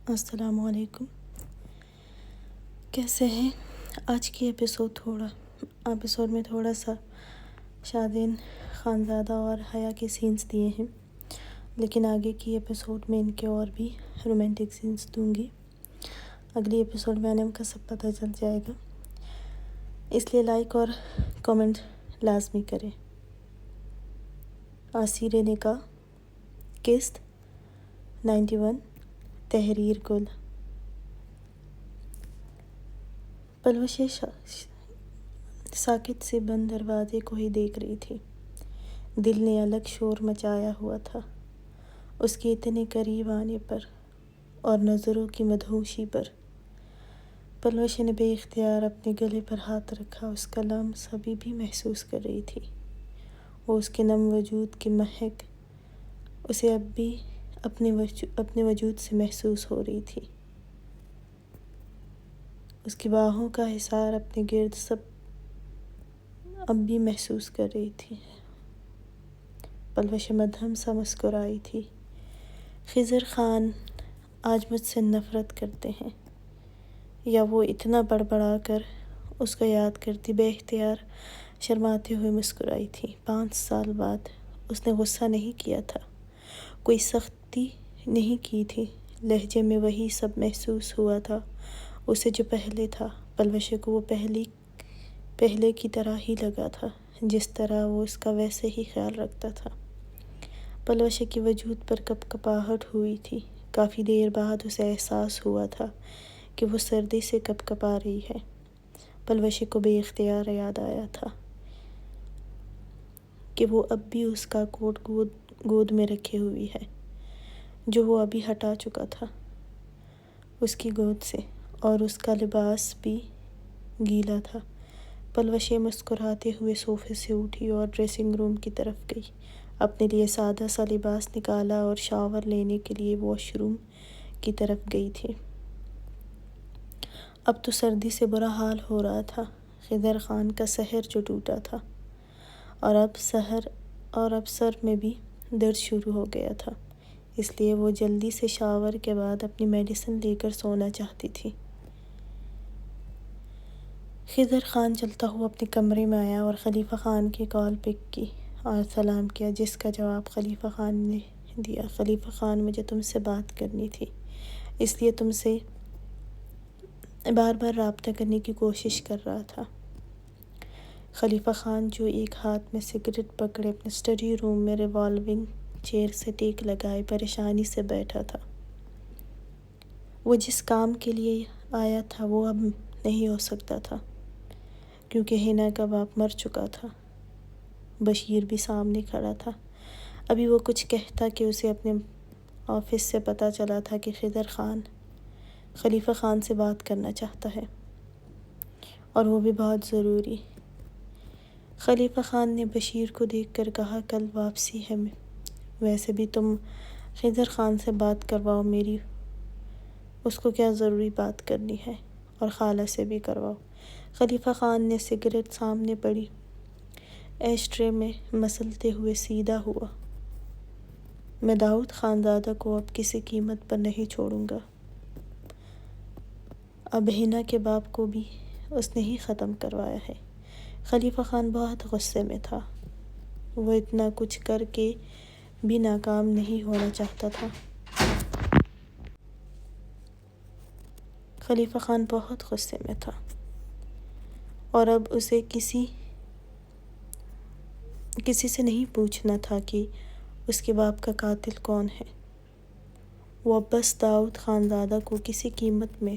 السلام علیکم، کیسے ہیں؟ آج کی ایپیسوڈ میں تھوڑا سا شادین خانزادہ اور حیا کے سینس دیے ہیں، لیکن آگے کی ایپیسوڈ میں ان کے اور بھی رومانٹک سینس دوں گی۔ اگلی ایپیسوڈ میں آنے کا سب پتہ چل جائے گا، اس لیے لائک اور کمنٹ لازمی کریں۔ آثیر نکاح قسط 91 تحریر گل۔ پلوشیں ساکت سے بند دروازے کو ہی دیکھ رہی تھی۔ دل نے الگ شور مچایا ہوا تھا اس کے اتنے قریب آنے پر اور نظروں کی مدہوشی پر۔ پلوشیں نے بے اختیار اپنے گلے پر ہاتھ رکھا، اس کا لمس ابھی بھی محسوس کر رہی تھی۔ وہ اس کے نم وجود کی مہک اسے اب بھی اپنے وجود سے محسوس ہو رہی تھی۔ اس کی باہوں کا حصار اپنے گرد سب اب بھی محسوس کر رہی تھی۔ پلوشیں مدھم سا مسکرائی تھی۔ خضر خان آج مجھ سے نفرت کرتے ہیں، یا وہ اتنا بڑبڑا کر اس کو یاد کرتی بے اختیار شرماتے ہوئے مسکرائی تھی۔ 5 سال بعد اس نے غصہ نہیں کیا تھا، کوئی سختی نہیں کی تھی، لہجے میں وہی سب محسوس ہوا تھا اسے جو پہلے تھا۔ پلوشیں کو وہ پہلے کی طرح ہی لگا تھا، جس طرح وہ اس کا ویسے ہی خیال رکھتا تھا۔ پلوشیں کی وجود پر کپکپاہٹ ہوئی تھی۔ کافی دیر بعد اسے احساس ہوا تھا کہ وہ سردی سے کپکپا رہی ہے۔ پلوشیں کو بے اختیار یاد آیا تھا کہ وہ اب بھی اس کا کوٹ گود میں رکھے ہوئی ہے، جو وہ ابھی ہٹا چکا تھا اس کی گود سے، اور اس کا لباس بھی گیلا تھا۔ پلوشیں مسکراتے ہوئے صوفے سے اٹھی اور ڈریسنگ روم کی طرف گئی، اپنے لیے سادہ سا لباس نکالا اور شاور لینے کے لیے واش روم کی طرف گئی تھی۔ اب تو سردی سے برا حال ہو رہا تھا، خضر خان کا سحر جو ٹوٹا تھا، اور اب سر میں بھی درد شروع ہو گیا تھا، اس لیے وہ جلدی سے شاور کے بعد اپنی میڈیسن لے کر سونا چاہتی تھی۔ خضر خان چلتا ہوا اپنے کمرے میں آیا اور خلیفہ خان کی کال پک کی اور سلام کیا، جس کا جواب خلیفہ خان نے دیا۔ خلیفہ خان، مجھے تم سے بات کرنی تھی، اس لیے تم سے بار بار رابطہ کرنے کی کوشش کر رہا تھا۔ خلیفہ خان، جو ایک ہاتھ میں سگریٹ پکڑے اپنے اسٹڈی روم میں ریوالونگ چیئر سے ٹیک لگائے پریشانی سے بیٹھا تھا۔ وہ جس کام کے لیے آیا تھا وہ اب نہیں ہو سکتا تھا، کیونکہ حنا کا باپ مر چکا تھا۔ بشیر بھی سامنے کھڑا تھا۔ ابھی وہ کچھ کہتا کہ اسے اپنے آفس سے پتہ چلا تھا کہ خضر خان خلیفہ خان سے بات کرنا چاہتا ہے، اور وہ بھی بہت ضروری۔ خلیفہ خان نے بشیر کو دیکھ کر کہا، کل واپسی ہے، ویسے بھی تم خضر خان سے بات کرواؤ، میری اس کو کیا ضروری بات کرنی ہے، اور خالہ سے بھی کرواؤ۔ خلیفہ خان نے سگریٹ سامنے پڑی ایش ٹرے میں مسلتے ہوئے سیدھا ہوا۔ میں داؤد خانزادہ کو اب کسی قیمت پر نہیں چھوڑوں گا۔ اب حنا کے باپ کو بھی اس نے ہی ختم کروایا ہے۔ خلیفہ خان بہت غصے میں تھا، وہ اتنا کچھ کر کے بھی ناکام نہیں ہونا چاہتا تھا۔ خلیفہ خان بہت غصے میں تھا، اور اب اسے کسی سے نہیں پوچھنا تھا کہ اس کے باپ کا قاتل کون ہے۔ وہ اب بس داؤد خانزادہ کو کسی قیمت میں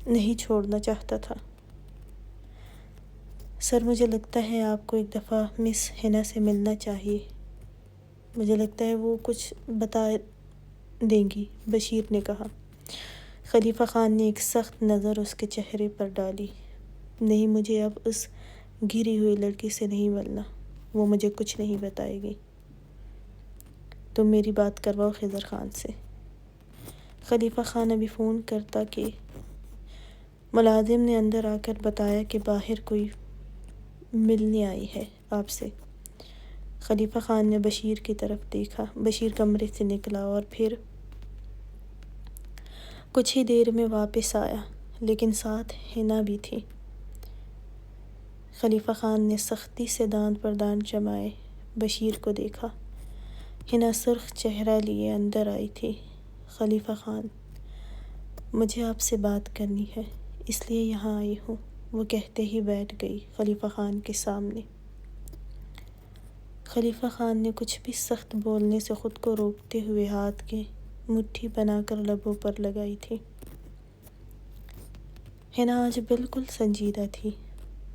نہیں چھوڑنا چاہتا تھا۔ سر، مجھے لگتا ہے آپ کو ایک دفعہ مس حنا سے ملنا چاہیے، مجھے لگتا ہے وہ کچھ بتا دیں گی، بشیر نے کہا۔ خلیفہ خان نے ایک سخت نظر اس کے چہرے پر ڈالی۔ نہیں، مجھے اب اس گری ہوئی لڑکی سے نہیں ملنا، وہ مجھے کچھ نہیں بتائے گی۔ تم میری بات کرواؤ خضر خان سے۔ خلیفہ خان ابھی فون کرتا کہ ملازم نے اندر آ کر بتایا کہ باہر کوئی ملنے آئی ہے آپ سے۔ خلیفہ خان نے بشیر کی طرف دیکھا۔ بشیر کمرے سے نکلا اور پھر کچھ ہی دیر میں واپس آیا، لیکن ساتھ حنا بھی تھی۔ خلیفہ خان نے سختی سے دانت پر دانت جمائے بشیر کو دیکھا۔ حنا سرخ چہرہ لیے اندر آئی تھی۔ خلیفہ خان، مجھے آپ سے بات کرنی ہے، اس لیے یہاں آئی ہوں، وہ کہتے ہی بیٹھ گئی خلیفہ خان کے سامنے۔ خلیفہ خان نے کچھ بھی سخت بولنے سے خود کو روکتے ہوئے ہاتھ کی مٹھی بنا کر لبوں پر لگائی تھی۔ حنا آج بالکل سنجیدہ تھی۔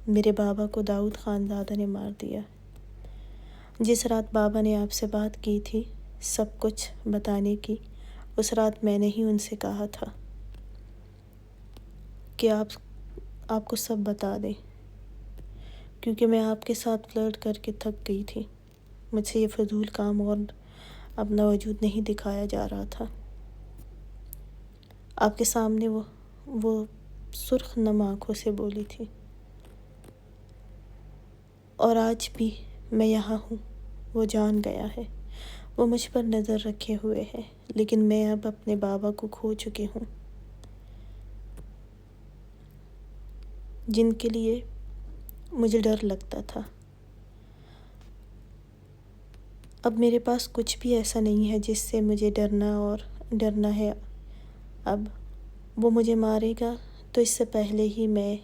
میرے بابا کو داؤد خانزادہ نے مار دیا۔ جس رات بابا نے آپ سے بات کی تھی سب کچھ بتانے کی، اس رات میں نے ہی ان سے کہا تھا کہ آپ کو سب بتا دیں، کیونکہ میں آپ کے ساتھ فلرٹ کر کے تھک گئی تھی۔ مجھ سے یہ فضول کام اور اپنا وجود نہیں دکھایا جا رہا تھا۔ آپ کے سامنے وہ سرخ نم آنکھوں سے بولی تھی، اور آج بھی میں یہاں ہوں، وہ جان گیا ہے، وہ مجھ پر نظر رکھے ہوئے ہے، لیکن میں اب اپنے بابا کو کھو چکی ہوں، جن کے لیے مجھے ڈر لگتا تھا۔ اب میرے پاس کچھ بھی ایسا نہیں ہے جس سے مجھے ڈرنا ہے۔ اب وہ مجھے مارے گا تو اس سے پہلے ہی میں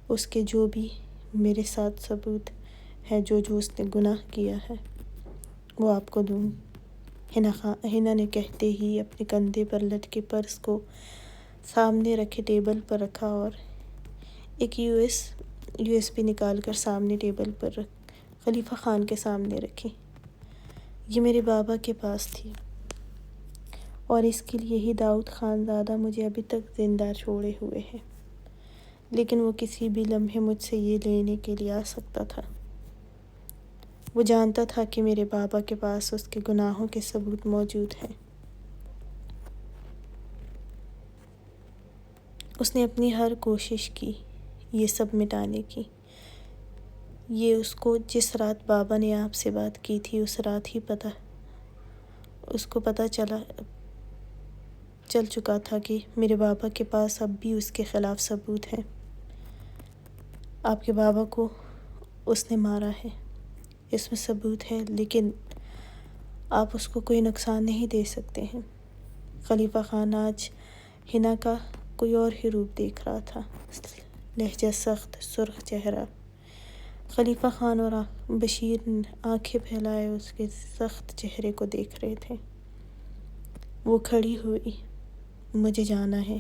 اس کے جو بھی میرے ساتھ ثبوت ہے جو اس نے گناہ کیا ہے وہ آپ کو دوں۔ حنا نے کہتے ہی اپنے کندھے پر لٹکے پرس کو سامنے رکھے ٹیبل پر رکھا اور ایک یو ایس بی نکال کر سامنے ٹیبل پر خلیفہ خان کے سامنے رکھی۔ یہ میرے بابا کے پاس تھی، اور اس کے لیے ہی داؤد خانزادہ مجھے ابھی تک زندہ چھوڑے ہوئے ہے، لیکن وہ کسی بھی لمحے مجھ سے یہ لینے کے لیے آ سکتا تھا۔ وہ جانتا تھا کہ میرے بابا کے پاس اس کے گناہوں کے ثبوت موجود ہیں۔ اس نے اپنی ہر کوشش کی یہ سب مٹانے کی۔ یہ اس کو جس رات بابا نے آپ سے بات کی تھی اس رات ہی اس کو پتہ چل چکا تھا کہ میرے بابا کے پاس اب بھی اس کے خلاف ثبوت ہیں۔ آپ کے بابا کو اس نے مارا ہے، اس میں ثبوت ہے، لیکن آپ اس کو کوئی نقصان نہیں دے سکتے ہیں۔ خلیفہ خان آج حنا کا کوئی اور ہی روپ دیکھ رہا تھا، لہجہ سخت، سرخ چہرہ۔ خلیفہ خان اور بشیر آنکھیں پھیلائے اس کے سخت چہرے کو دیکھ رہے تھے۔ وہ کھڑی ہوئی، مجھے جانا ہے،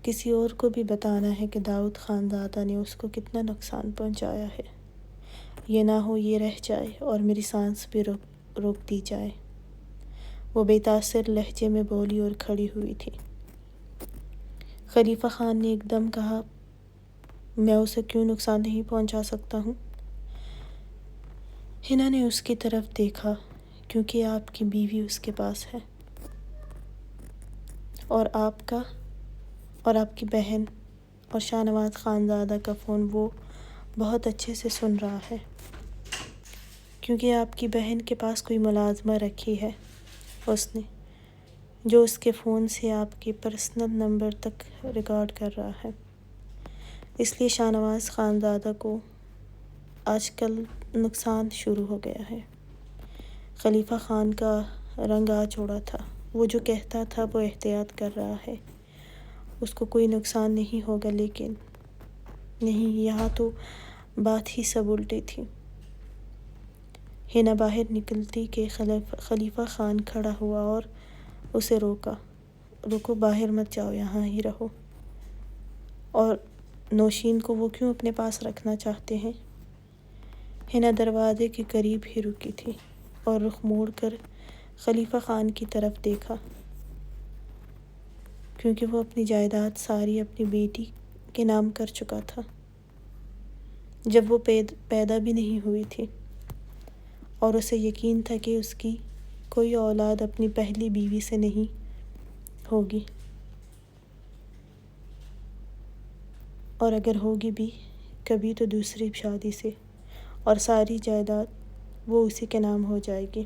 کسی اور کو بھی بتانا ہے کہ داؤد خانزادہ نے اس کو کتنا نقصان پہنچایا ہے۔ یہ نہ ہو یہ رہ جائے اور میری سانس بھی روک دی جائے۔ وہ بے تاثر لہجے میں بولی اور کھڑی ہوئی تھی۔ خلیفہ خان نے ایک دم کہا، میں اسے کیوں نقصان نہیں پہنچا سکتا ہوں؟ حنا نے اس کی طرف دیکھا، کیونکہ آپ کی بیوی اس کے پاس ہے، اور آپ کی بہن اور شاہ نواز خانزادہ کا فون وہ بہت اچھے سے سن رہا ہے، کیونکہ آپ کی بہن کے پاس کوئی ملازمہ رکھی ہے اس نے، جو اس کے فون سے آپ کے پرسنل نمبر تک ریکارڈ کر رہا ہے۔ اس لیے شاہ نواز خانزادہ کو آج کل نقصان شروع ہو گیا ہے۔ خلیفہ خان کا رنگ آ چڑھا تھا۔ وہ جو کہتا تھا وہ احتیاط کر رہا ہے، اس کو کوئی نقصان نہیں ہوگا، لیکن نہیں، یہاں تو بات ہی سب الٹی تھی۔ حنا باہر نکلتی کہ خلیفہ خان کھڑا ہوا اور اسے روکا، رکو، باہر مت جاؤ، یہاں ہی رہو۔ اور نوشین کو وہ کیوں اپنے پاس رکھنا چاہتے ہیں؟ حنا دروازے کے قریب ہی رکی تھی اور رخ موڑ کر خلیفہ خان کی طرف دیکھا، کیونکہ وہ اپنی جائیداد ساری اپنی بیٹی کے نام کر چکا تھا جب وہ پیدا بھی نہیں ہوئی تھی، اور اسے یقین تھا کہ اس کی کوئی اولاد اپنی پہلی بیوی سے نہیں ہوگی، اور اگر ہوگی بھی کبھی تو دوسری شادی سے، اور ساری جائیداد وہ اسی کے نام ہو جائے گی۔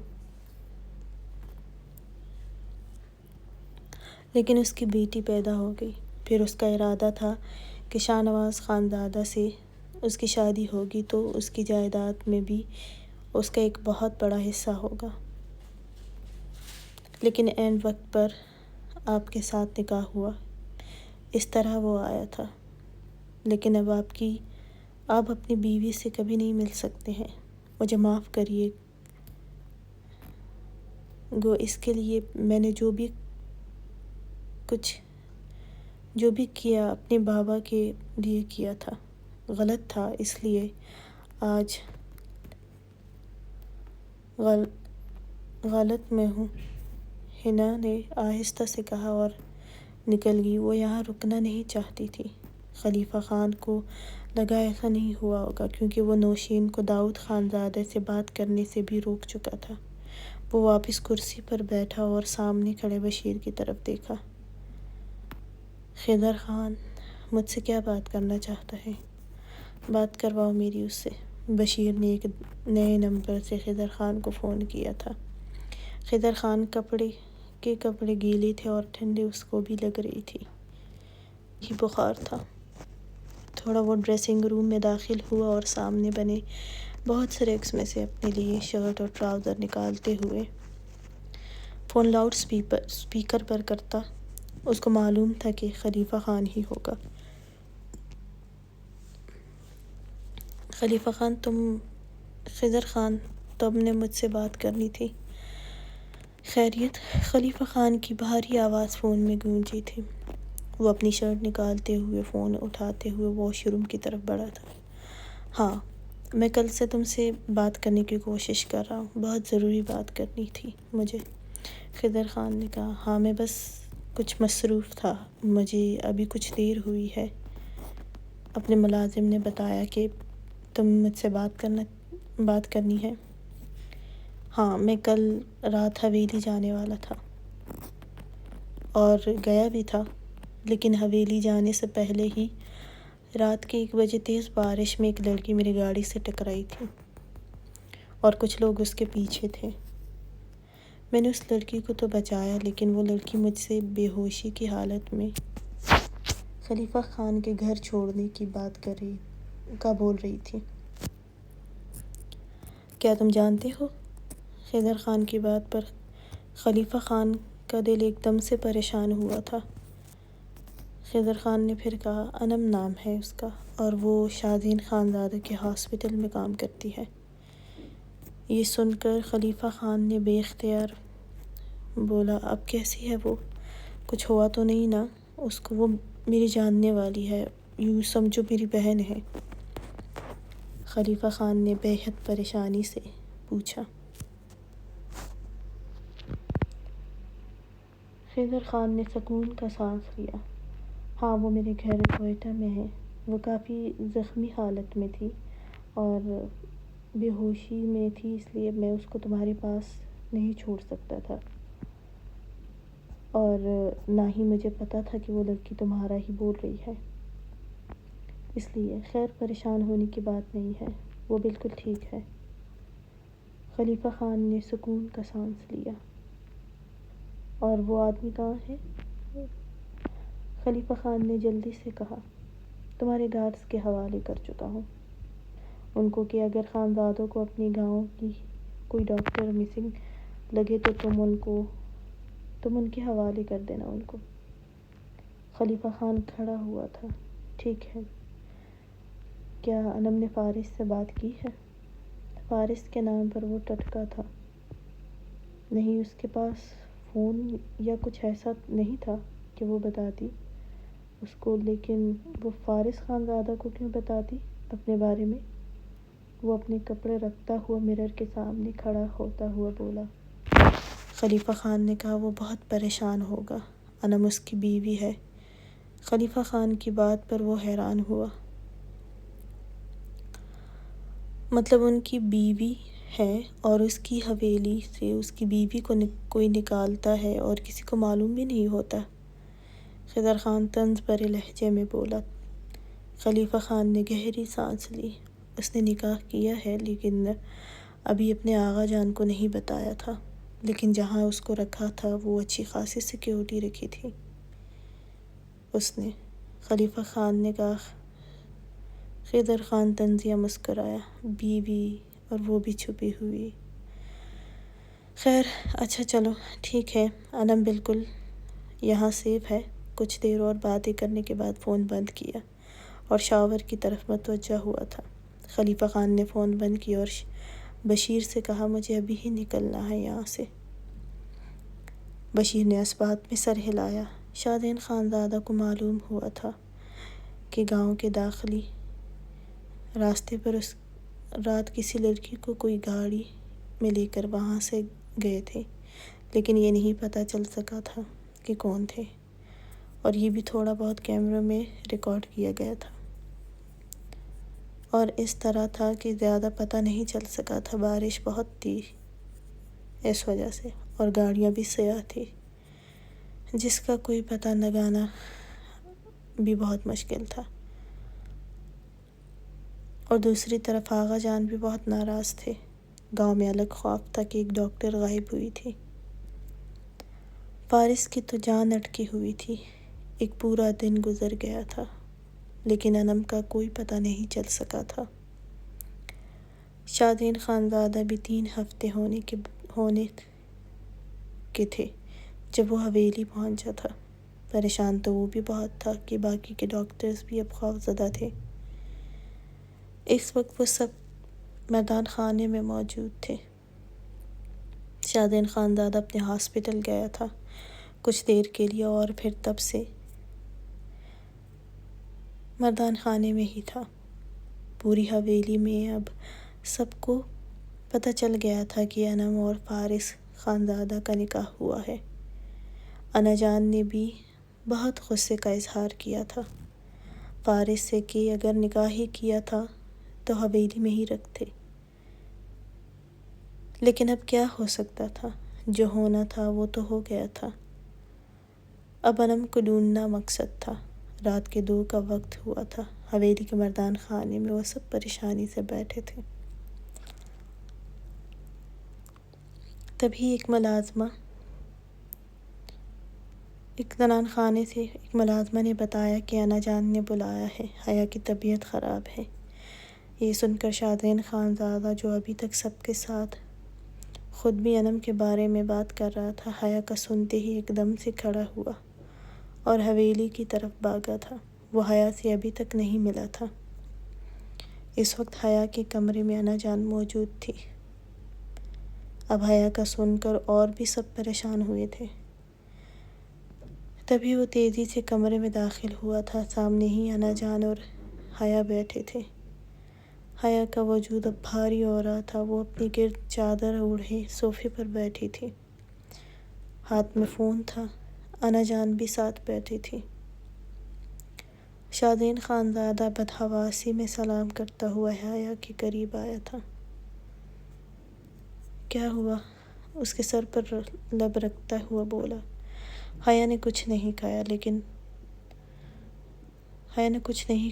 لیکن اس کی بیٹی پیدا ہو گئی۔ پھر اس کا ارادہ تھا کہ شاہ نواز خانزادہ سے اس کی شادی ہوگی تو اس کی جائیداد میں بھی اس کا ایک بہت بڑا حصہ ہوگا۔ لیکن عین وقت پر آپ کے ساتھ نکاح ہوا، اس طرح وہ آیا تھا۔ لیکن اب آپ اپنی بیوی سے کبھی نہیں مل سکتے ہیں۔ مجھے معاف کریے گو، اس کے لیے میں نے جو بھی کیا اپنے بابا کے لیے کیا تھا، غلط تھا، اس لیے آج غلط میں ہوں۔ حنا نے آہستہ سے کہا اور نکل گئی۔ وہ یہاں رکنا نہیں چاہتی تھی۔ خلیفہ خان کو لگا ایسا نہیں ہوا ہوگا کیونکہ وہ نوشین کو داؤد خانزادہ سے بات کرنے سے بھی روک چکا تھا۔ وہ واپس کرسی پر بیٹھا اور سامنے کھڑے بشیر کی طرف دیکھا۔ خضر خان مجھ سے کیا بات کرنا چاہتا ہے؟ بات کرواؤ میری اس سے۔ بشیر نے ایک نئے نمبر سے خضر خان کو فون کیا تھا۔ خضر خان کپڑے گیلے تھے اور ٹھنڈی اس کو بھی لگ رہی تھی۔ ہی بخار تھا۔ تھوڑا وہ ڈریسنگ روم میں داخل ہوا اور سامنے بنے بہت سے ریکس میں سے اپنے لیے شرٹ اور ٹراؤزر نکالتے ہوئے فون لاؤڈ سپیکر پر کرتا۔ اس کو معلوم تھا کہ خلیفہ خان ہی ہوگا۔ خلیفہ خان خضر خان تم نے مجھ سے بات کرنی تھی۔ خیریت؟ خلیفہ خان کی بھاری آواز فون میں گونجی تھی۔ وہ اپنی شرٹ نکالتے ہوئے فون اٹھاتے ہوئے واش روم کی طرف بڑھا تھا۔ ہاں، میں کل سے تم سے بات کرنے کی کوشش کر رہا ہوں، بہت ضروری بات کرنی تھی مجھے۔ خضر خان نے کہا، ہاں میں بس کچھ مصروف تھا، مجھے ابھی کچھ دیر ہوئی ہے۔ اپنے ملازم نے بتایا کہ تم مجھ سے بات کرنی ہے۔ ہاں، میں کل رات حویلی جانے والا تھا اور گیا بھی تھا، لیکن حویلی جانے سے پہلے ہی رات کے 1 بجے تیز بارش میں ایک لڑکی میری گاڑی سے ٹکرائی تھی اور کچھ لوگ اس کے پیچھے تھے۔ میں نے اس لڑکی کو تو بچایا، لیکن وہ لڑکی مجھ سے بے ہوشی کی حالت میں خلیفہ خان کے گھر چھوڑنے کی بات بول رہی تھی۔ کیا تم جانتے ہو؟ خضر خان کی بات پر خلیفہ خان کا دل ایک دم سے پریشان ہوا تھا۔ خضر خان نے پھر کہا، انم نام ہے اس کا اور وہ شاہزین خانزادہ کے ہاسپٹل میں کام کرتی ہے۔ یہ سن کر خلیفہ خان نے بے اختیار بولا، اب کیسی ہے وہ؟ کچھ ہوا تو نہیں نا اس کو؟ وہ میری جاننے والی ہے، یوں سمجھو میری بہن ہے۔ خلیفہ خان نے بے حد پریشانی سے پوچھا۔ خضر خان نے سکون کا سانس لیا۔ ہاں، وہ میرے گھر کوئٹہ میں ہے۔ وہ کافی زخمی حالت میں تھی اور بے ہوشی میں تھی، اس لیے میں اس کو تمہارے پاس نہیں چھوڑ سکتا تھا اور نہ ہی مجھے پتہ تھا کہ وہ لڑکی تمہارا ہی بول رہی ہے، اس لیے خیر پریشان ہونے کی بات نہیں ہے، وہ بالکل ٹھیک ہے۔ خلیفہ خان نے سکون کا سانس لیا۔ اور وہ آدمی کہاں ہے؟ خلیفہ خان نے جلدی سے کہا، تمہارے گارڈز کے حوالے کر چکا ہوں ان کو کہ اگر خانزادوں کو اپنے گاؤں کی کوئی ڈاکٹر مسنگ لگے تو تم ان کے حوالے کر دینا ان کو۔ خلیفہ خان کھڑا ہوا تھا۔ ٹھیک ہے۔ کیا انم نے فارس سے بات کی ہے؟ فارس کے نام پر وہ ٹٹکا تھا۔ نہیں، اس کے پاس فون یا کچھ ایسا نہیں تھا کہ وہ بتاتی اس کو، لیکن وہ فارس خانزادہ کو کیوں بتاتی اپنے بارے میں؟ وہ اپنے کپڑے رکھتا ہوا مرر کے سامنے کھڑا ہوتا ہوا بولا۔ خلیفہ خان نے کہا، وہ بہت پریشان ہوگا، انم اس کی بیوی ہے۔ خلیفہ خان کی بات پر وہ حیران ہوا۔ مطلب ان کی بیوی ہے اور اس کی حویلی سے اس کی بیوی کو کوئی نکالتا ہے اور کسی کو معلوم بھی نہیں ہوتا؟ خضر خان طنز بھرے لہجے میں بولا۔ خلیفہ خان نے گہری سانس لی۔ اس نے نکاح کیا ہے لیکن ابھی اپنے آغا جان کو نہیں بتایا تھا۔ لیکن جہاں اس کو رکھا تھا وہ اچھی خاصی سیکیورٹی رکھی تھی اس نے۔ خلیفہ خان نے کہا۔ خضر خان طنزیہ مسکرایا۔ بیوی اور وہ بھی چھپی ہوئی۔ خیر اچھا چلو ٹھیک ہے، انم بالکل یہاں سیف ہے۔ کچھ دیر اور باتیں کرنے کے بعد فون بند کیا اور شاور کی طرف متوجہ ہوا تھا۔ خلیفہ خان نے فون بند کیا اور بشیر سے کہا مجھے ابھی ہی نکلنا ہے یہاں سے۔ بشیر نے اس بات میں سر ہلایا۔ شادین خانزادہ کو معلوم ہوا تھا کہ گاؤں کے داخلی راستے پر اس رات کسی لڑکی کو کوئی گاڑی میں لے کر وہاں سے گئے تھے، لیکن یہ نہیں پتہ چل سکا تھا کہ کون تھے، اور یہ بھی تھوڑا بہت کیمروں میں ریکارڈ کیا گیا تھا، اور اس طرح تھا کہ زیادہ پتہ نہیں چل سکا تھا۔ بارش بہت تھی اس وجہ سے، اور گاڑیاں بھی سیاہ تھی جس کا کوئی پتہ لگانا بھی بہت مشکل تھا۔ اور دوسری طرف آغا جان بھی بہت ناراض تھے۔ گاؤں میں الگ خوف تھا کہ ایک ڈاکٹر غائب ہوئی تھی۔ فارس کی تو جان اٹکی ہوئی تھی۔ ایک پورا دن گزر گیا تھا لیکن انم کا کوئی پتہ نہیں چل سکا تھا۔ شادین خانزادہ بھی 3 ہفتے ہونے کے تھے جب وہ حویلی پہنچا تھا۔ پریشان تو وہ بھی بہت تھا کہ باقی کے ڈاکٹرز بھی اب خوف زدہ تھے۔ اس وقت وہ سب میدان خانے میں موجود تھے۔ شادین خانزادہ اپنے ہاسپٹل گیا تھا کچھ دیر کے لیے، اور پھر تب سے میدان خانے میں ہی تھا۔ پوری حویلی میں اب سب کو پتہ چل گیا تھا کہ انم اور فارس خانزادہ کا نکاح ہوا ہے۔ انا جان نے بھی بہت غصے کا اظہار کیا تھا فارس سے کہ اگر نکاح ہی کیا تھا تو حویلی میں ہی رکھتے، لیکن اب کیا ہو سکتا تھا، جو ہونا تھا وہ تو ہو گیا تھا۔ اب انم کو ڈھونڈنا مقصد تھا۔ رات کے 2 کا وقت ہوا تھا۔ حویلی کے مردان خانے میں وہ سب پریشانی سے بیٹھے تھے۔ تبھی ایک زنان خانے سے ایک ملازمہ نے بتایا کہ انا جان نے بلایا ہے، حیا کی طبیعت خراب ہے۔ یہ سن کر شادین خانزادہ جو ابھی تک سب کے ساتھ خود بھی انم کے بارے میں بات کر رہا تھا، حیا کا سنتے ہی ایک دم سے کھڑا ہوا اور حویلی کی طرف بھاگا تھا۔ وہ حیا سے ابھی تک نہیں ملا تھا۔ اس وقت حیا کے کمرے میں انا جان موجود تھی۔ اب حیا کا سن کر اور بھی سب پریشان ہوئے تھے۔ تبھی وہ تیزی سے کمرے میں داخل ہوا تھا۔ سامنے ہی انا جان اور حیا بیٹھے تھے۔ حیا کا وجود اب بھاری ہو رہا تھا۔ وہ اپنی گرد چادر اوڑھے صوفے پر بیٹھی تھی، ہاتھ میں فون تھا۔ انا جان بھی ساتھ بیٹھی تھی۔ شادین خانزادہ بدحواسی میں سلام کرتا ہوا حیا کے قریب آیا تھا۔ کیا ہوا؟ اس کے سر پر لب رکھتا ہوا بولا۔ حیا نے کچھ نہیں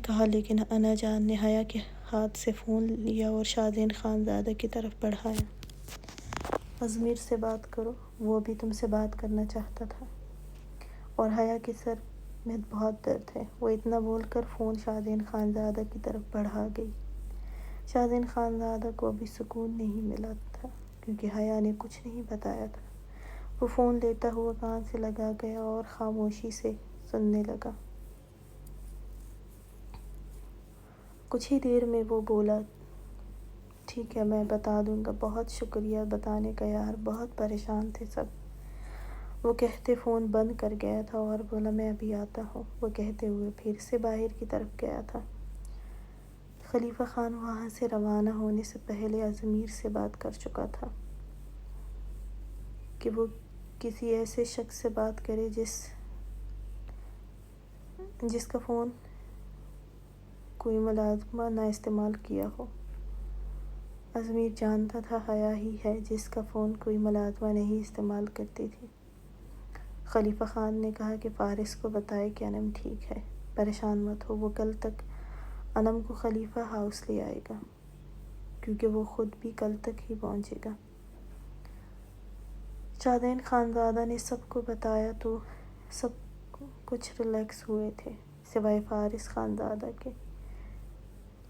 کہا لیکن انا جان نے حیا کے ہاتھ سے فون لیا اور شادین خانزادہ کی طرف بڑھایا۔ ازمیر سے بات کرو، وہ بھی تم سے بات کرنا چاہتا تھا، اور حیا کے سر میں بہت درد ہے۔ وہ اتنا بول کر فون شادین خانزادہ کی طرف بڑھا گئی۔ شادین خانزادہ کو ابھی سکون نہیں ملا تھا کیونکہ حیا نے کچھ نہیں بتایا تھا۔ وہ فون لیتا ہوا کان سے لگا گیا اور خاموشی سے سننے لگا۔ کچھ ہی دیر میں وہ بولا ٹھیک ہے میں بتا دوں گا، بہت شکریہ بتانے کا یار، بہت پریشان تھے سب۔ وہ کہتے فون بند کر گیا تھا اور بولا میں ابھی آتا ہوں۔ وہ کہتے ہوئے پھر سے باہر کی طرف گیا تھا۔ خلیفہ خان وہاں سے روانہ ہونے سے پہلے ازمیر سے بات کر چکا تھا کہ وہ کسی ایسے شخص سے بات کرے جس کا فون کوئی ملازمہ نہ استعمال کیا ہو۔ ازمیر جانتا تھا حیا ہی ہے جس کا فون کوئی ملازمہ نہیں استعمال کرتی تھی۔ خلیفہ خان نے کہا کہ فارس کو بتائے کہ انم ٹھیک ہے، پریشان مت ہو، وہ کل تک انم کو خلیفہ ہاؤس لے آئے گا کیونکہ وہ خود بھی کل تک ہی پہنچے گا۔ شادین خانزادہ نے سب کو بتایا تو سب کچھ ریلیکس ہوئے تھے سوائے فارس خانزادہ کے۔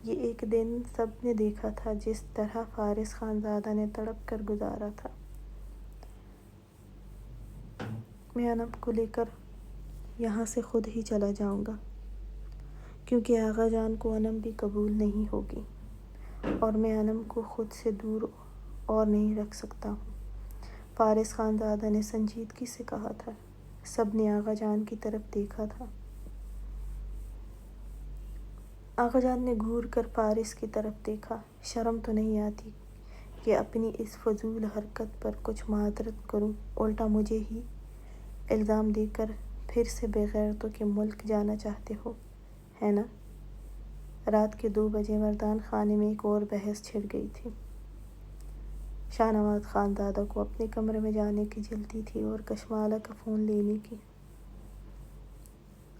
یہ ایک دن سب نے دیکھا تھا جس طرح فارس خانزادہ نے تڑپ کر گزارا تھا۔ میں انم کو لے کر یہاں سے خود ہی چلا جاؤں گا، کیونکہ آغا جان کو انم بھی قبول نہیں ہوگی، اور میں انم کو خود سے دور اور نہیں رکھ سکتا ہوں۔ فارس خانزادہ نے سنجیدگی سے کہا تھا۔ سب نے آغا جان کی طرف دیکھا تھا۔ آغا جان نے گھور کر فارس کی طرف دیکھا۔ شرم تو نہیں آتی کہ اپنی اس فضول حرکت پر کچھ معذرت کروں، الٹا مجھے ہی الزام دے کر پھر سے بے غیرتوں کے ملک جانا چاہتے ہو، ہے نا؟ رات کے 2 بجے مردان خانے میں ایک اور بحث چھڑ گئی تھی۔ شاہ نواز خانزادہ کو اپنے کمرے میں جانے کی جلدی تھی اور کشمالہ کا فون لینے کی،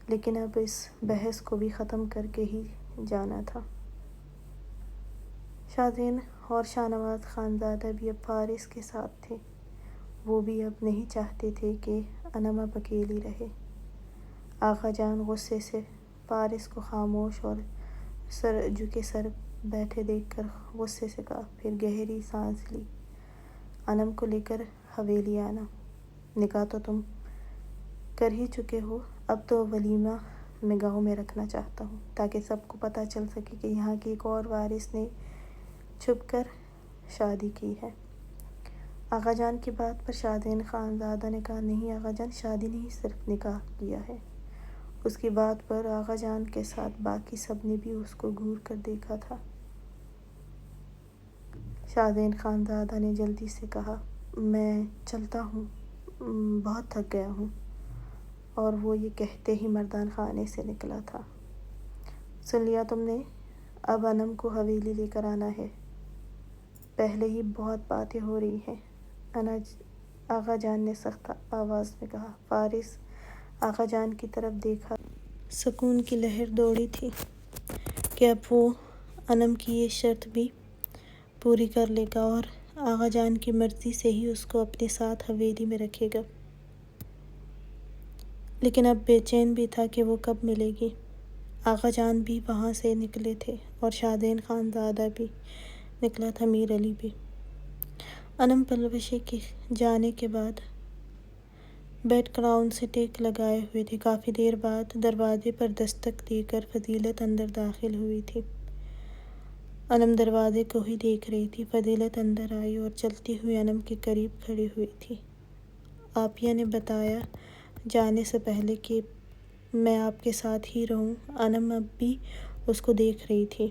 لیکن اب اس بحث کو بھی ختم کر کے ہی جانا تھا۔ شادین اور شاہ نواز خانزادہ بھی اب فارس کے ساتھ تھے۔ وہ بھی اب نہیں چاہتے تھے کہ انم اب اکیلی رہے۔ آغا جان غصے سے فارس کو خاموش اور جھکے سر بیٹھے دیکھ کر غصے سے کہا، پھر گہری سانس لی، انم کو لے کر حویلی آنا۔ نکاح تو تم کر ہی چکے ہو، اب تو ولیمہ میں گاؤں میں رکھنا چاہتا ہوں، تاکہ سب کو پتہ چل سکے کہ یہاں کی ایک اور وارث نے چھپ کر شادی کی ہے۔ آغا جان کی بات پر شادین خانزادہ نے کہا، نہیں آغا جان، شادی نہیں، صرف نکاح کیا ہے۔ اس کی بات پر آغا جان کے ساتھ باقی سب نے بھی اس کو گھور کر دیکھا تھا۔ شادین خانزادہ نے جلدی سے کہا، میں چلتا ہوں، بہت تھک گیا ہوں، اور وہ یہ کہتے ہی مردان خانے سے نکلا تھا۔ سن لیا تم نے؟ اب انم کو حویلی لے کر آنا ہے، پہلے ہی بہت باتیں ہو رہی ہیں، آغا جان نے سخت آواز میں کہا۔ فارس آغا جان کی طرف دیکھا۔ سکون کی لہر دوڑی تھی کہ اب وہ انم کی یہ شرط بھی پوری کر لے گا اور آغا جان کی مرضی سے ہی اس کو اپنے ساتھ حویلی میں رکھے گا، لیکن اب بے چین بھی تھا کہ وہ کب ملے گی۔ آغا جان بھی وہاں سے نکلے تھے اور شادین خانزادہ بھی نکلا تھا، میر علی بھی۔ انم پلوشے کے جانے کے بعد بیڈ گراؤنڈ سے ٹیک لگائے ہوئے تھے۔ کافی دیر بعد دروازے پر دستک دے کر فضیلت اندر داخل ہوئی تھی۔ انم دروازے کو ہی دیکھ رہی تھی۔ فضیلت اندر آئی اور چلتی ہوئی انم کے قریب کھڑی ہوئی تھی۔ عافیہ نے بتایا جانے سے پہلے کہ میں آپ کے ساتھ ہی رہوں۔ انم اب بھی اس کو دیکھ رہی تھی۔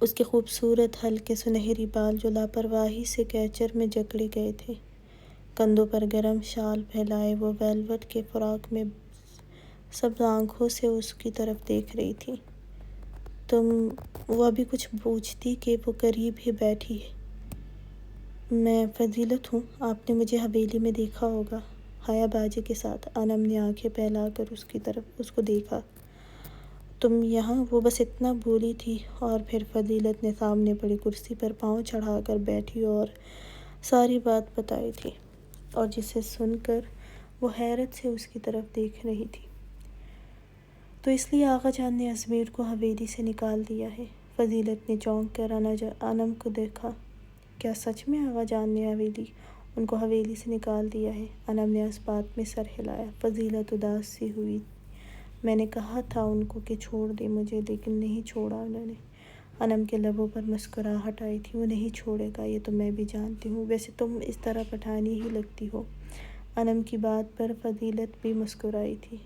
اس کے خوبصورت ہلکے سنہری بال جو لاپرواہی سے کیچر میں جکڑے گئے تھے، کندھوں پر گرم شال پھیلائے وہ ویلوٹ کے فراق میں سبز آنکھوں سے اس کی طرف دیکھ رہی تھی۔ وہ ابھی کچھ پوچھتی کہ وہ قریب ہی بیٹھی ہے۔ میں فضیلت ہوں، آپ نے مجھے حویلی میں دیکھا ہوگا، حیا باجی کے ساتھ۔ انم نے آنکھیں پھیلا کر اس کی طرف اس کو دیکھا۔ تم یہاں؟ وہ بس اتنا بولی تھی اور پھر فضیلت نے سامنے پڑی کرسی پر پاؤں چڑھا کر بیٹھی اور ساری بات بتائی تھی، اور جسے سن کر وہ حیرت سے اس کی طرف دیکھ رہی تھی۔ تو اس لیے آغا جان نے ازمیر کو حویلی سے نکال دیا ہے؟ فضیلت نے چونک کر انم کو دیکھا۔ کیا سچ میں آغا جان نے ان کو حویلی سے نکال دیا ہے؟ انم نے اس بات میں سر ہلایا۔ فضیلت اداس سی ہوئی۔ میں نے کہا تھا ان کو کہ چھوڑ دیں مجھے، لیکن نہیں چھوڑا انہوں نے۔ انم کے لبوں پر مسکراہٹ آئی تھی۔ وہ نہیں چھوڑے گا، یہ تو میں بھی جانتی ہوں، ویسے تم اس طرح پٹھانی ہی لگتی ہو۔ انم کی بات پر فضیلت بھی مسکرائی تھی۔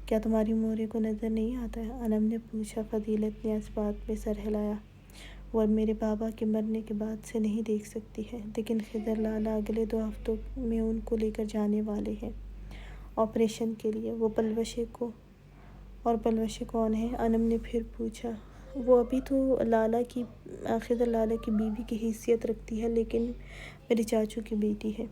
کیا تمہاری مورے کو نظر نہیں آتا ہے؟ انم نے پوچھا۔ فضیلت نے اس بات میں سر ہلایا۔ وہ میرے بابا کے مرنے کے بعد سے نہیں دیکھ سکتی ہے، لیکن خضر لالا اگلے 2 ہفتوں میں ان کو لے کر جانے والے ہیں آپریشن کے لیے۔ پلوشے کون ہے؟ انم نے پھر پوچھا۔ وہ ابھی تو خضر لالا کی بیوی کی حیثیت رکھتی ہے، لیکن میرے چاچو کی بیٹی ہے،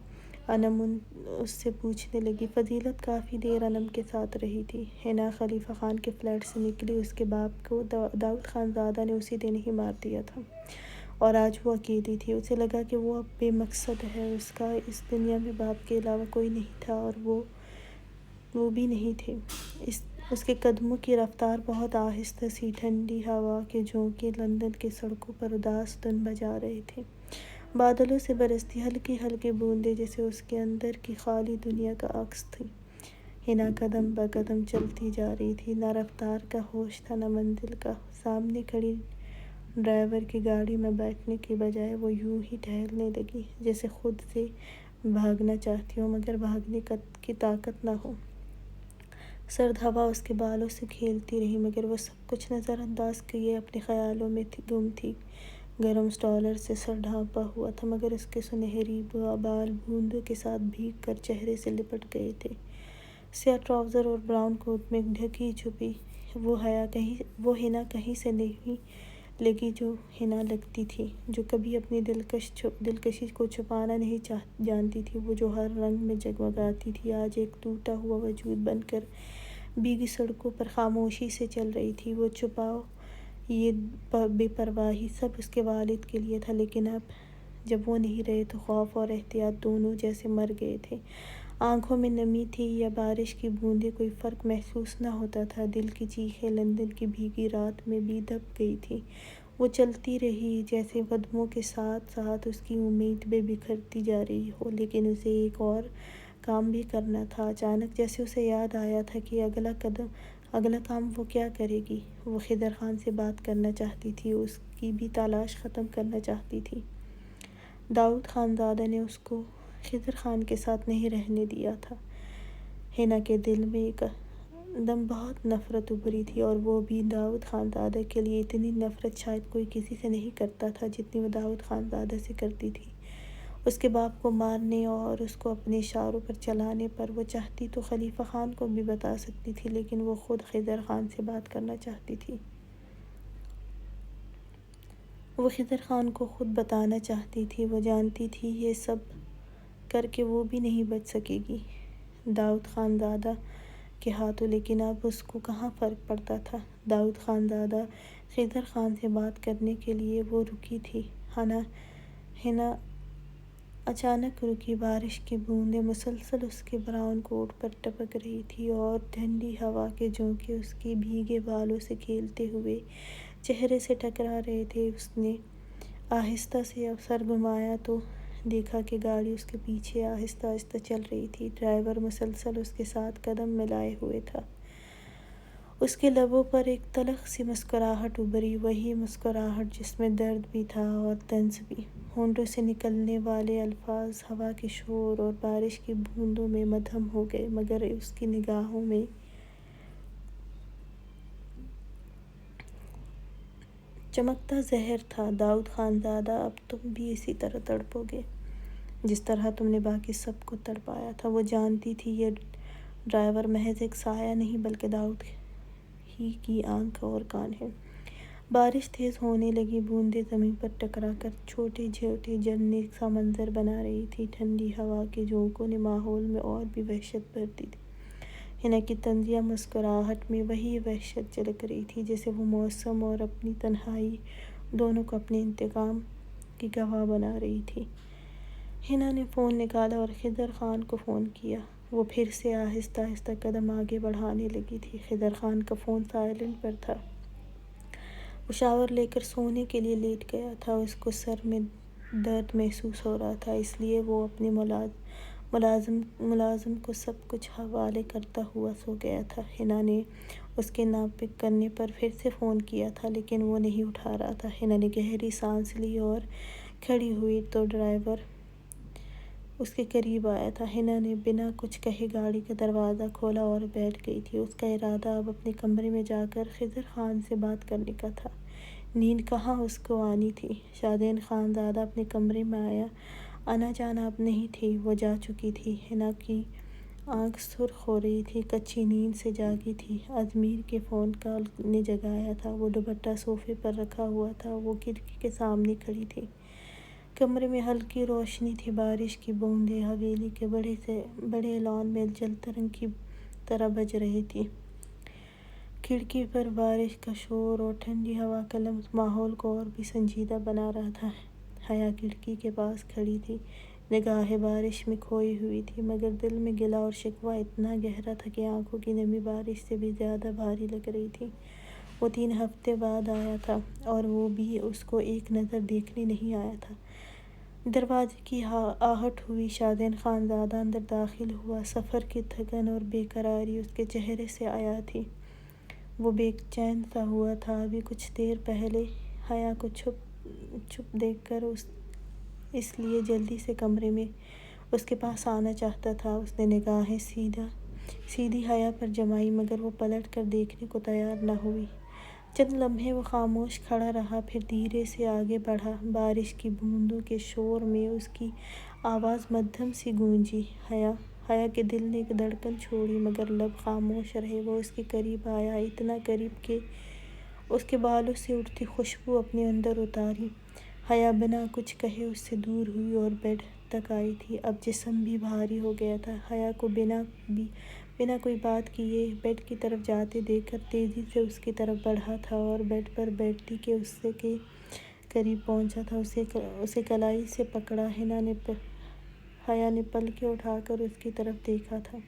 انم اس سے پوچھنے لگی۔ فضیلت کافی دیر انم کے ساتھ رہی تھی۔ حنا خلیفہ خان کے فلیٹ سے نکلی، اس کے باپ کو داؤد خانزادہ نے اسی دن ہی مار دیا تھا۔ اور آج وہ اکیلی تھی۔ اسے لگا کہ وہ اب بے مقصد ہے، اس کا اس دنیا میں باپ کے علاوہ کوئی نہیں تھا اور وہ بھی نہیں تھے۔ اس کے قدموں کی رفتار بہت آہستہ سی، ٹھنڈی ہوا کے جھونکے لندن کی سڑکوں پر اداس دھن بجا رہے تھے۔ بادلوں سے برستی ہلکی ہلکی بوندیں جیسے اس کے اندر کی خالی دنیا کا عکس تھیں۔ حنا قدم بہ قدم چلتی جا رہی تھی، نہ رفتار کا ہوش تھا نہ منزل کا۔ سامنے کھڑی ڈرائیور کی گاڑی میں بیٹھنے کی بجائے وہ یوں ہی ٹہلنے لگی، جیسے خود سے بھاگنا چاہتی ہو مگر بھاگنے کی طاقت نہ ہو۔ سرد ہوا اس کے بالوں سے کھیلتی رہی مگر وہ سب کچھ نظر انداز کیے اپنے خیالوں میں گم تھی۔ گرم سٹالر سے سر ڈھانپا ہوا تھا مگر اس کے سنہری بال بوندوں کے ساتھ بھیگ کر چہرے سے لپٹ گئے تھے۔ سیاہ ٹراؤزر اور براؤن کوٹ میں ڈھکی چھپی وہ حنا کہیں سے نہیں لگی جو حنا لگتی تھی، جو کبھی اپنی دلکشی کو چھپانا نہیں جانتی تھی، وہ جو ہر رنگ میں جگمگاتی تھی، آج ایک ٹوٹا ہوا وجود بن کر بھیگی سڑکوں پر خاموشی سے چل رہی تھی۔ وہ چھپاؤ، یہ بے پرواہی سب اس کے والد کے لیے تھا، لیکن اب جب وہ نہیں رہے تو خوف اور احتیاط دونوں جیسے مر گئے تھے۔ آنکھوں میں نمی تھی یا بارش کی بوندیں، کوئی فرق محسوس نہ ہوتا تھا۔ دل کی چیخیں لندن کی بھیگی رات میں بھی دب گئی تھیں۔ وہ چلتی رہی جیسے قدموں کے ساتھ ساتھ اس کی امید بھی بکھرتی جا رہی ہو، لیکن اسے ایک اور کام بھی کرنا تھا۔ اچانک جیسے اسے یاد آیا تھا کہ اگلا کام وہ کیا کرے گی۔ وہ خضر خان سے بات کرنا چاہتی تھی، اس کی بھی تلاش ختم کرنا چاہتی تھی۔ داؤد خانزادہ نے اس کو خضر خان کے ساتھ نہیں رہنے دیا تھا۔ حنا کے دل میں ایک دم بہت نفرت ابھری تھی، اور وہ بھی داؤد خانزادہ کے لیے۔ اتنی نفرت شاید کوئی کسی سے نہیں کرتا تھا جتنی وہ داؤد خانزادہ سے کرتی تھی۔ اس کے باپ کو مارنے اور اس کو اپنے اشاروں پر چلانے پر وہ چاہتی تو خلیفہ خان کو بھی بتا سکتی تھی، لیکن وہ خود خضر خان سے بات کرنا چاہتی تھی۔ وہ خضر خان کو خود بتانا چاہتی تھی۔ وہ جانتی تھی یہ سب کر کے وہ بھی نہیں بچ سکے گی داؤد خانزادہ کے ہاتھوں، لیکن اب اس کو کہاں فرق پڑتا تھا۔ داؤد خانزادہ خضر خان سے بات کرنے کے لیے وہ رکی تھی۔ حنا اچانک رکی۔ بارش کی بوندیں مسلسل اس کے براؤن کوٹ پر ٹپک رہی تھیں اور ٹھنڈی ہوا کے جھونکے اس کے بھیگے بالوں سے کھیلتے ہوئے چہرے سے ٹکرا رہے تھے۔ اس نے آہستہ سے سر گھمایا تو دیکھا کہ گاڑی اس کے پیچھے آہستہ آہستہ چل رہی تھی۔ ڈرائیور مسلسل اس کے ساتھ قدم ملائے ہوئے تھا۔ اس کے لبوں پر ایک تلخ سی مسکراہٹ ابھری، وہی مسکراہٹ جس میں درد بھی تھا اور طنز بھی۔ ہونٹوں سے نکلنے والے الفاظ ہوا کے شور اور بارش کی بوندوں میں مدھم ہو گئے، مگر اس کی نگاہوں میں چمکتا زہر تھا۔ داؤد خانزادہ، اب تم بھی اسی طرح تڑپو گے جس طرح تم نے باقی سب کو تڑپایا تھا۔ وہ جانتی تھی یہ ڈرائیور محض ایک سایہ نہیں بلکہ داؤد ہی کی آنکھ اور کان ہے۔ بارش تیز ہونے لگی، بوندیں زمین پر ٹکرا کر چھوٹے چھوٹے جھرنے سا منظر بنا رہی تھیں۔ ٹھنڈی ہوا کے جھونکوں نے ماحول میں اور بھی وحشت بھر دی تھی۔ حنا کی طنزیہ مسکراہٹ میں وہی وحشت جھلک رہی تھی جیسے وہ موسم اور اپنی تنہائی دونوں کو اپنے انتقام کی گواہ بنا رہی تھی۔ حنا نے فون نکالا اور خضر خان کو فون کیا۔ وہ پھر سے آہستہ آہستہ قدم آگے بڑھانے لگی تھی۔ خضر خان کا فون سائلنٹ پر تھا۔ وہ شاور لے کر سونے کے لیے لیٹ گیا تھا۔ اس کو سر میں درد محسوس ہو رہا تھا، اس لیے وہ اپنے ملازم کو سب کچھ حوالے کرتا ہوا سو گیا تھا۔ حنا نے اس کے نہ پک کرنے پر پھر سے فون کیا تھا، لیکن وہ نہیں اٹھا رہا تھا۔ حنا نے گہری سانس لی اور کھڑی ہوئی تو ڈرائیور اس کے قریب آیا تھا۔ حنا نے بنا کچھ کہے گاڑی کا دروازہ کھولا اور بیٹھ گئی تھی۔ اس کا ارادہ اب اپنے کمرے میں جا کر خضر خان سے بات کرنے کا تھا۔ نیند کہاں اس کو آنی تھی۔ شادین خانزادہ اپنے کمرے میں آیا۔ آنا جانا اب نہیں تھی، وہ جا چکی تھی۔ حنا کی آنکھ سرخ ہو رہی تھی، کچی نیند سے جاگی تھی۔ اضمیر کے فون کال نے جگایا تھا۔ وہ دوپٹہ صوفے پر رکھا ہوا تھا۔ وہ کھڑکی کے سامنے کھڑی تھی۔ کمرے میں ہلکی روشنی تھی۔ بارش کی بوندیں حویلی کے بڑے لان میں جل ترنگ کی طرح بج رہی تھیں۔ کھڑکی پر بارش کا شور اور ٹھنڈی ہوا کا لمس ماحول کو اور بھی سنجیدہ بنا رہا تھا۔ حیا کھڑکی کے پاس کھڑی تھی، نگاہیں بارش میں کھوئی ہوئی تھی، مگر دل میں گلہ اور شکوہ اتنا گہرا تھا کہ آنکھوں کی نمی بارش سے بھی زیادہ بھاری لگ رہی تھی۔ وہ 3 ہفتے بعد آیا تھا اور وہ بھی اس کو ایک نظر دیکھنے نہیں آیا تھا۔ دروازے کی آہٹ ہوئی، شادن خانزادہ اندر داخل ہوا۔ سفر کی تھکن اور بے قراری اس کے چہرے سے عیاں تھی۔ وہ بے چین سا ہوا تھا۔ ابھی کچھ دیر پہلے حیا کو چھپ دیکھ کر اس لیے جلدی سے کمرے میں اس کے پاس آنا چاہتا تھا۔ اس نے نگاہیں سیدھی حیا پر جمائیں، مگر وہ پلٹ کر دیکھنے کو تیار نہ ہوئی۔ چند لمحے وہ خاموش کھڑا رہا، پھر دھیرے سے آگے بڑھا۔ بارش کی بوندوں کے شور میں اس کی آواز مدھم سی گونجی۔ حیا کے دل نے ایک دھڑکن چھوڑی، مگر لب خاموش رہے۔ وہ اس کے قریب آیا، اتنا قریب کہ اس کے بالوں سے اٹھتی خوشبو اپنے اندر اتاری۔ حیا بنا کچھ کہے اس سے دور ہوئی اور بیڈ تک آئی تھی۔ اب جسم بھی بھاری ہو گیا تھا۔ حیا کو بنا کوئی بات کیے بیڈ کی طرف جاتے دیکھ کر تیزی سے اس کی طرف بڑھا تھا اور بیڈ پر بیٹھتی کہ اس کے قریب پہنچا تھا، اسے کلائی سے پکڑا۔ حیا نے پلکیں اٹھا کر اس کی طرف دیکھا تھا۔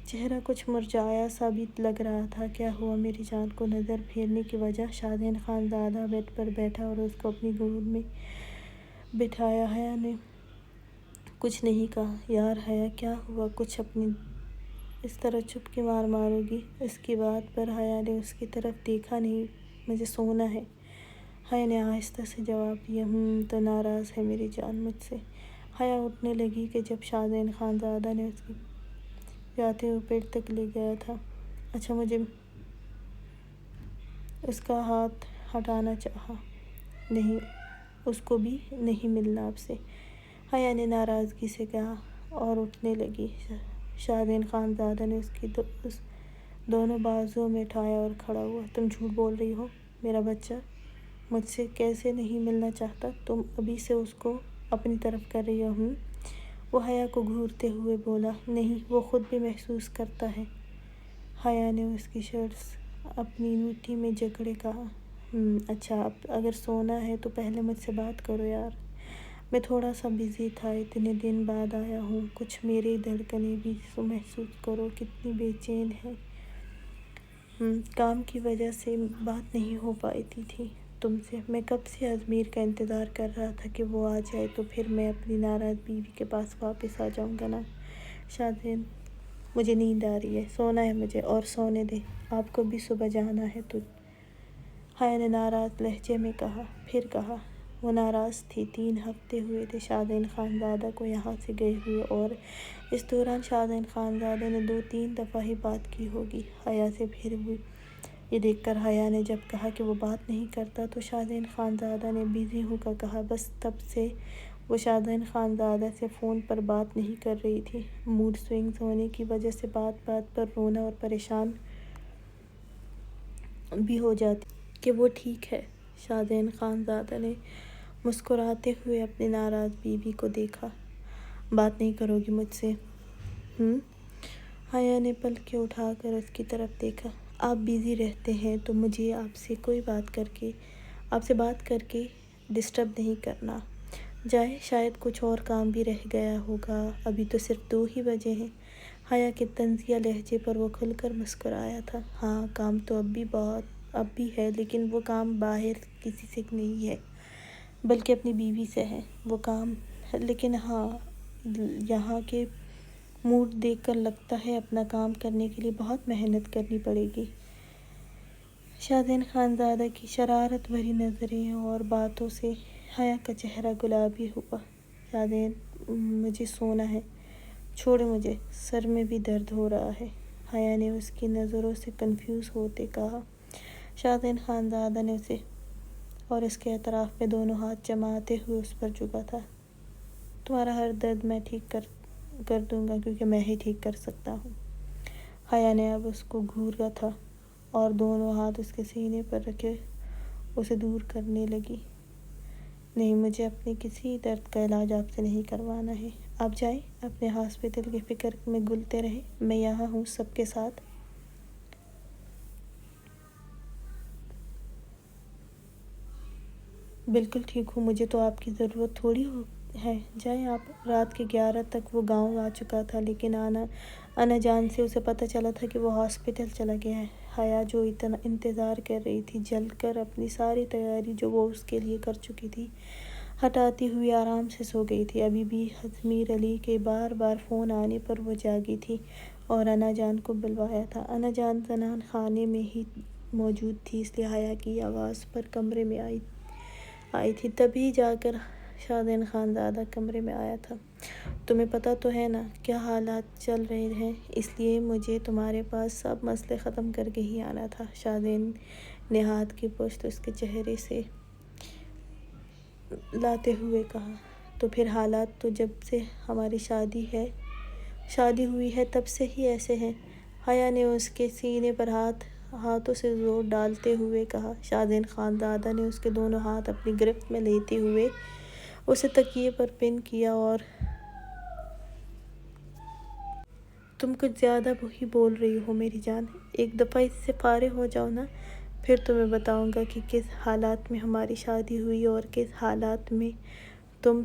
چہرہ کچھ مرجھایا سا بھی لگ رہا تھا۔ کیا ہوا میری جان؟ کو نظر پھیرنے کی وجہ؟ شادن خانزادہ بیڈ پر بیٹھا اور اس کو اپنی گود میں بٹھایا۔ حیا نے کچھ نہیں کہا۔ یار حیا کیا ہوا؟ کچھ اپنی اس طرح چپ کی مارو گی؟ اس کی بات پر حیا نے اس کی طرف دیکھا نہیں۔ مجھے سونا ہے، حیا نے آہستہ سے جواب دیا۔ تو ناراض ہے میری جان مجھ سے؟ حیا اٹھنے لگی کہ جب شادن خانزادہ نے اس کے جاتے ہوئے بیڈ تک لے گیا تھا۔ اچھا، مجھے اس کا ہاتھ ہٹانا چاہا۔ نہیں، اس کو بھی نہیں ملنا آپ سے، حیا نے ناراضگی سے کہا اور اٹھنے لگی۔ شادن خانزادہ نے اس کی دونوں بازوؤں میں اٹھایا اور کھڑا ہوا۔ تم جھوٹ بول رہی ہو میرا بچہ، مجھ سے کیسے نہیں ملنا چاہتا؟ تم ابھی سے اس کو اپنی طرف کر رہی ہو؟ وہ حیا کو گھورتے ہوئے بولا۔ نہیں، وہ خود بھی محسوس کرتا ہے۔ حیا نے اس کی شرٹ اپنی مٹھی میں جکڑے کہا۔ اچھا، اب اگر سونا ہے تو پہلے مجھ سے بات کرو یار، میں تھوڑا سا بزی تھا، اتنے دن بعد آیا ہوں۔ کچھ میری دھڑکنیں بھی محسوس کرو، کتنی بے چین ہے۔ کام کی وجہ سے بات نہیں ہو پاتی تھی تم سے۔ میں کب سے اجمیر کا انتظار کر رہا تھا کہ وہ آ جائے، تو پھر میں اپنی ناراض بیوی کے پاس واپس آ جاؤں گا نا۔ شادن، مجھے نیند آ رہی ہے، سونا ہے مجھے، اور سونے دے، آپ کو بھی صبح جانا ہے تو۔ حیا نے ناراض لہجے میں کہا۔ پھر کہا۔ وہ ناراض تھی۔ 3 ہفتے ہوئے تھے شادن خانزادہ کو یہاں سے گئے ہوئے، اور اس دوران شادن خانزادہ نے 2-3 دفعہ ہی بات کی ہوگی حیا سے۔ پھر بھی یہ دیکھ کر حیا نے جب کہا کہ وہ بات نہیں کرتا، تو شادن خانزادہ نے بزی ہوں کا کہا۔ بس تب سے وہ شادن خانزادہ سے فون پر بات نہیں کر رہی تھی۔ موڈ سوئنگز ہونے کی وجہ سے بات بات پر رونا اور پریشان بھی ہو جاتی کہ وہ ٹھیک ہے۔ شادن خانزادہ نے مسکراتے ہوئے اپنی ناراض بیوی کو دیکھا۔ بات نہیں کرو گی مجھ سے؟ حیا نے پلکیں اٹھا کر اس کی طرف دیکھا۔ آپ بزی رہتے ہیں تو مجھے آپ سے بات کر کے ڈسٹرب نہیں کرنا۔ جائے، شاید کچھ اور کام بھی رہ گیا ہوگا، ابھی تو صرف 2 ہی بجے ہیں۔ حیا کے طنزیہ لہجے پر وہ کھل کر مسکرایا تھا۔ ہاں، کام تو اب بھی ہے، لیکن وہ کام باہر کسی سے نہیں ہے، بلکہ اپنی بیوی سے ہے وہ کام۔ لیکن ہاں، یہاں کے موڈ دیکھ کر لگتا ہے اپنا کام کرنے کے لیے بہت محنت کرنی پڑے گی۔ شادن خانزادہ کی شرارت بھری نظریں اور باتوں سے حیا کا چہرہ گلابی ہوا۔ شادن، مجھے سونا ہے، چھوڑیں مجھے، سر میں بھی درد ہو رہا ہے، حیا نے اس کی نظروں سے کنفیوز ہوتے کہا۔ شادن خانزادہ نے اسے اور اس کے اطراف میں دونوں ہاتھ جماتے ہوئے اس پر جھکا تھا۔ تمہارا ہر درد میں ٹھیک کر دوں گا، کیونکہ میں ہی ٹھیک کر سکتا ہوں۔ حیا نے اب اس کو گھورا تھا اور دونوں ہاتھ اس کے سینے پر رکھے اسے دور کرنے لگی۔ نہیں، مجھے اپنے کسی درد کا علاج آپ سے نہیں کروانا ہے، آپ جائیں اپنے ہاسپٹل کی فکر میں گلتے رہیں، میں یہاں ہوں سب کے ساتھ۔ بالکل ٹھیک ہوں، مجھے تو آپ کی ضرورت تھوڑی ہے، جائیں آپ۔ رات کے 11 تک وہ گاؤں آ چکا تھا، لیکن انا جان سے اسے پتہ چلا تھا کہ وہ ہاسپٹل چلا گیا ہے۔ حیا جو اتنا انتظار کر رہی تھی، جل کر اپنی ساری تیاری جو وہ اس کے لیے کر چکی تھی ہٹاتی ہوئی آرام سے سو گئی تھی۔ ابھی بھی ضمیر علی کے بار بار فون آنے پر وہ جاگی تھی اور انا جان کو بلوایا تھا۔ انا جان زنان خانے میں ہی موجود تھی، اس لیے حیا کی آواز پر کمرے میں آئی تھی، تبھی جا کر شادن خان زادہ کمرے میں آیا تھا۔ تمہیں پتہ تو ہے نا کیا حالات چل رہے ہیں، اس لیے مجھے تمہارے پاس سب مسئلے ختم کر کے ہی آنا تھا۔ شادن نے ہاتھ کی پشت اس کے چہرے سے لاتے ہوئے کہا۔ تو پھر حالات تو جب سے ہماری شادی ہوئی ہے تب سے ہی ایسے ہیں، حیا نے اس کے سینے پر ہاتھوں سے زور ڈالتے ہوئے کہا۔ شادن خان زادہ نے اس کے دونوں ہاتھ اپنی گرفت میں لیتے ہوئے اسے تکیے پر پن کیا۔ اور تم کچھ زیادہ ہی بول رہی ہو میری جان، ایک دفعہ اس سے فارغ ہو جاؤ نا، پھر تمہیں بتاؤں گا کہ کس حالات میں ہماری شادی ہوئی اور کس حالات میں تم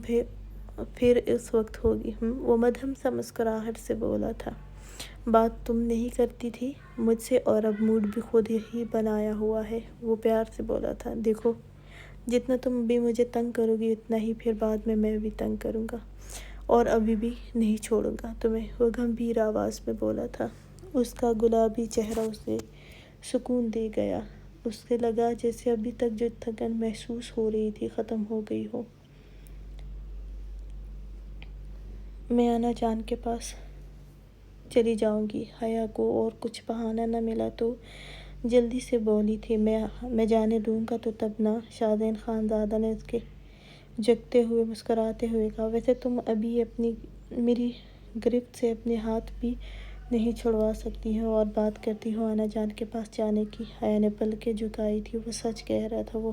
پھر اس وقت ہوگی۔ وہ مدھم سا مسکراہٹ سے بولا تھا۔ بات تم نہیں کرتی تھی مجھ سے اور اب موڈ بھی خود ہی بنایا ہوا ہے، وہ پیار سے بولا تھا۔ دیکھو جتنا تم بھی مجھے تنگ کرو گی اتنا ہی پھر بعد میں بھی تنگ کروں گا اور ابھی بھی نہیں چھوڑوں گا تمہیں، وہ گمبھیر آواز میں بولا تھا۔ اس کا گلابی چہرہ اسے سکون دے گیا، اسے لگا جیسے ابھی تک جو تھکن محسوس ہو رہی تھی ختم ہو گئی ہو۔ میں انا جان کے پاس چلی جاؤں گی، حیا کو اور کچھ بہانہ نہ ملا تو جلدی سے بولی تھی۔ میں جانے دوں گا تو تب نا، شادن خان زادہ نے اس کے جھکتے ہوئے مسکراتے ہوئے کہا۔ ویسے تم ابھی میری گرفت سے اپنے ہاتھ بھی نہیں چھڑوا سکتی ہو اور بات کرتی ہو انا جان کے پاس جانے کی۔ حیا نے پلکیں جھکائی تھی، وہ سچ کہہ رہا تھا، وہ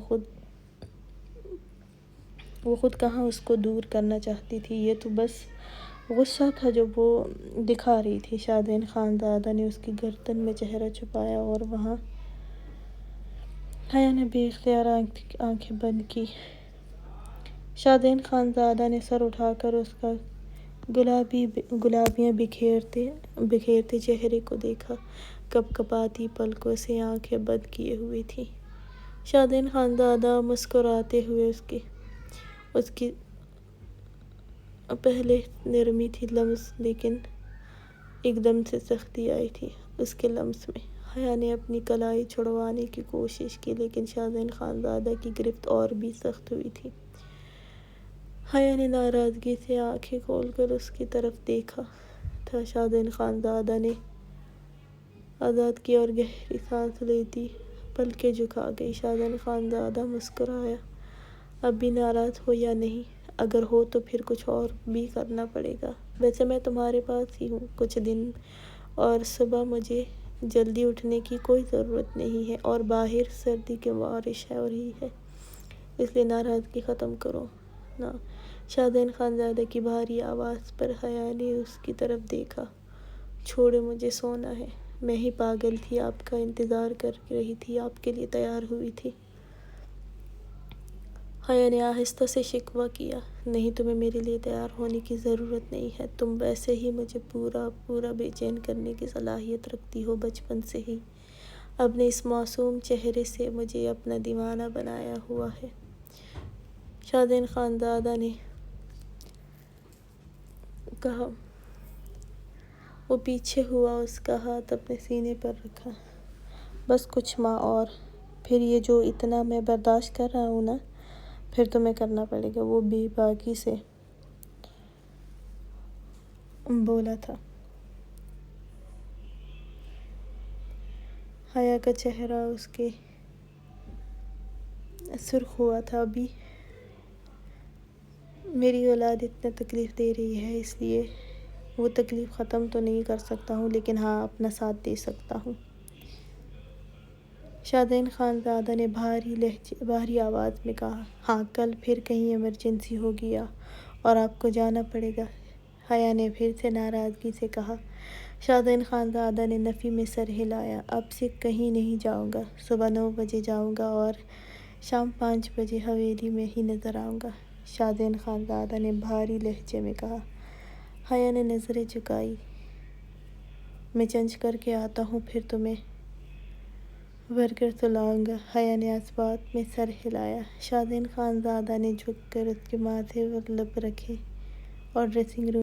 خود کہاں اس کو دور کرنا چاہتی تھی، یہ تو بس غصہ تھا جو وہ دکھا رہی تھی۔ شادن خان زادہ نے اس کی گردن میں چہرہ چھپایا اور وہاں حیا نے بے اختیار آنکھیں بند کی۔ شادن خان زادہ نے سر اٹھا کر اس کا گلابیاں بکھیرتے چہرے کو دیکھا، کپکپاتی پلکوں سے آنکھیں بند کیے ہوئے تھی۔ شادن خان زادہ مسکراتے ہوئے اس کی پہلے نرمی تھی لمس، لیکن ایک دم سے سختی آئی تھی اس کے لمس میں۔ حیا نے اپنی کلائی چھڑوانے کی کوشش کی، لیکن شادن خان زادہ کی گرفت اور بھی سخت ہوئی تھی۔ حیا نے ناراضگی سے آنکھیں کھول کر اس کی طرف دیکھا تھا۔ شادن خان زادہ نے آزاد کی اور گہری سانس لیتی پلکیں جھکا گئی۔ شادن خان زادہ مسکرایا۔ اب بھی ناراض ہو یا نہیں؟ اگر ہو تو پھر کچھ اور بھی کرنا پڑے گا۔ ویسے میں تمہارے پاس ہی ہوں کچھ دن، اور صبح مجھے جلدی اٹھنے کی کوئی ضرورت نہیں ہے اور باہر سردی کی بارش ہو رہی ہے، اس لیے ناراضگی ختم کرو نا۔ شادن خان زادہ کی بھاری آواز پر حیا نے اس کی طرف دیکھا۔ چھوڑیں، مجھے سونا ہے، میں ہی پاگل تھی، آپ کا انتظار کر رہی تھی، آپ کے لیے تیار ہوئی تھی۔ حیا نے آہستہ سے شکوہ کیا۔ نہیں، تمہیں میرے لیے تیار ہونے کی ضرورت نہیں ہے، تم ویسے ہی مجھے پورا بے چین کرنے کی صلاحیت رکھتی ہو بچپن سے ہی، اپنے اس معصوم چہرے سے مجھے اپنا دیوانہ بنایا ہوا ہے۔ شادن خان زادہ نے کہا۔ وہ پیچھے ہوا، اس کا ہاتھ اپنے سینے پر رکھا۔ بس کچھ ماہ اور، پھر یہ جو اتنا میں برداشت کر رہا ہوں نا، پھر تمہیں کرنا پڑے گا، وہ بے باکی سے بولا تھا۔ حیا کا چہرہ اس کے سرخ ہوا تھا۔ ابھی میری اولاد اتنا تکلیف دے رہی ہے، اس لیے وہ تکلیف ختم تو نہیں کر سکتا ہوں، لیکن ہاں اپنا ساتھ دے سکتا ہوں۔ شادن خان زادہ نے بھاری آواز میں کہا۔ ہاں، کل پھر کہیں ایمرجنسی ہوگی اور آپ کو جانا پڑے گا، حیا نے پھر سے ناراضگی سے کہا۔ شادن خان زادہ نے نفی میں سر ہلایا۔ اب سے کہیں نہیں جاؤں گا، صبح 9 بجے جاؤں گا اور شام 5 بجے حویلی میں ہی نظر آؤں گا، شادین خانزادہ نے بھاری لہجے میں کہا۔ حیا نے نظریں جھکائی۔ میں چینج کر کے آتا ہوں، پھر تمہیں برگر تو لاؤں گا۔ حیا نے اس بات میں سر ہلایا۔ شادین خانزادہ نے جھک کر اس کے ماتھے پر لب رکھے اور ڈریسنگ روم